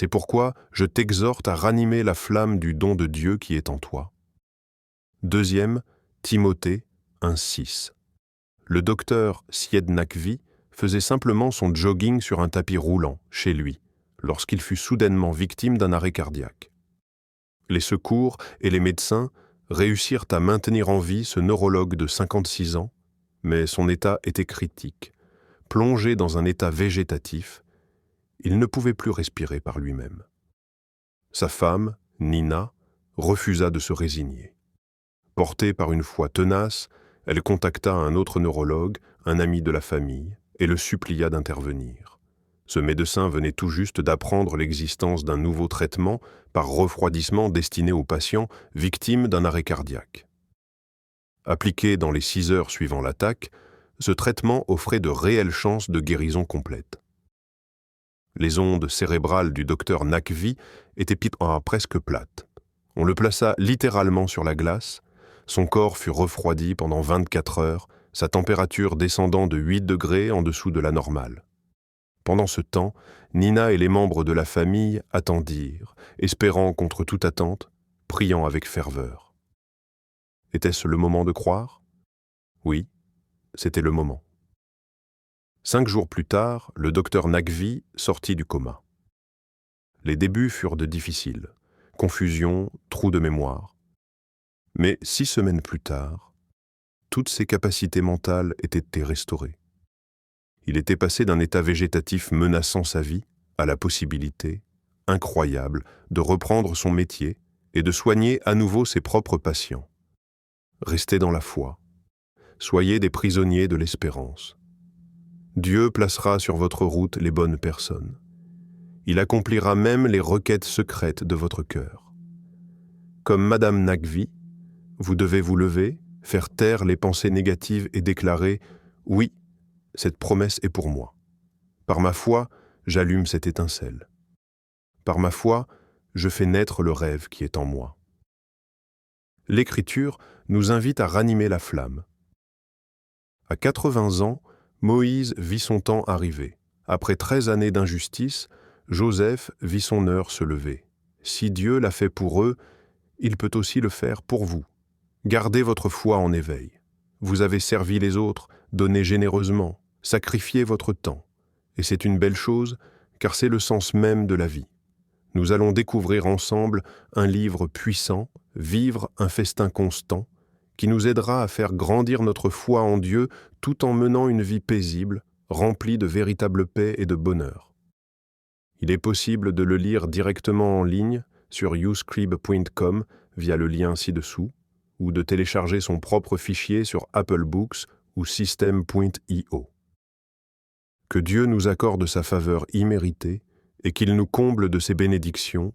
C'est pourquoi je t'exhorte à ranimer la flamme du don de Dieu qui est en toi. 2 Timothée 1,6. Le docteur Syed Naqvi faisait simplement son jogging sur un tapis roulant, chez lui, lorsqu'il fut soudainement victime d'un arrêt cardiaque. Les secours et les médecins réussirent à maintenir en vie ce neurologue de 56 ans, mais son état était critique. Plongé dans un état végétatif, il ne pouvait plus respirer par lui-même. Sa femme, Nina, refusa de se résigner. Portée par une foi tenace, elle contacta un autre neurologue, un ami de la famille, et le supplia d'intervenir. Ce médecin venait tout juste d'apprendre l'existence d'un nouveau traitement par refroidissement destiné aux patients victimes d'un arrêt cardiaque. Appliqué dans les 6 heures suivant l'attaque, ce traitement offrait de réelles chances de guérison complète. Les ondes cérébrales du docteur Naqvi étaient presque plates. On le plaça littéralement sur la glace, son corps fut refroidi pendant 24 heures, sa température descendant de 8 degrés en dessous de la normale. Pendant ce temps, Nina et les membres de la famille attendirent, espérant contre toute attente, priant avec ferveur. Était-ce le moment de croire? Oui, c'était le moment. 5 jours plus tard, le docteur Naqvi sortit du coma. Les débuts furent difficiles, confusion, trou de mémoire. Mais 6 semaines plus tard, toutes ses capacités mentales étaient restaurées. Il était passé d'un état végétatif menaçant sa vie à la possibilité, incroyable, de reprendre son métier et de soigner à nouveau ses propres patients. Restez dans la foi. Soyez des prisonniers de l'espérance. Dieu placera sur votre route les bonnes personnes. Il accomplira même les requêtes secrètes de votre cœur. Comme Madame Naqvi, vous devez vous lever, faire taire les pensées négatives et déclarer « Oui, cette promesse est pour moi. Par ma foi, j'allume cette étincelle. Par ma foi, je fais naître le rêve qui est en moi. » L'Écriture nous invite à ranimer la flamme. À 80 ans, Moïse vit son temps arriver. Après 13 années d'injustice, Joseph vit son heure se lever. Si Dieu l'a fait pour eux, il peut aussi le faire pour vous. Gardez votre foi en éveil. Vous avez servi les autres, donné généreusement, sacrifié votre temps. Et c'est une belle chose, car c'est le sens même de la vie. Nous allons découvrir ensemble un livre puissant, Vivre un festin constant, qui nous aidera à faire grandir notre foi en Dieu tout en menant une vie paisible, remplie de véritable paix et de bonheur. Il est possible de le lire directement en ligne sur uscrib.com via le lien ci-dessous, ou de télécharger son propre fichier sur Apple Books ou system.io. Que Dieu nous accorde sa faveur imméritée et qu'il nous comble de ses bénédictions,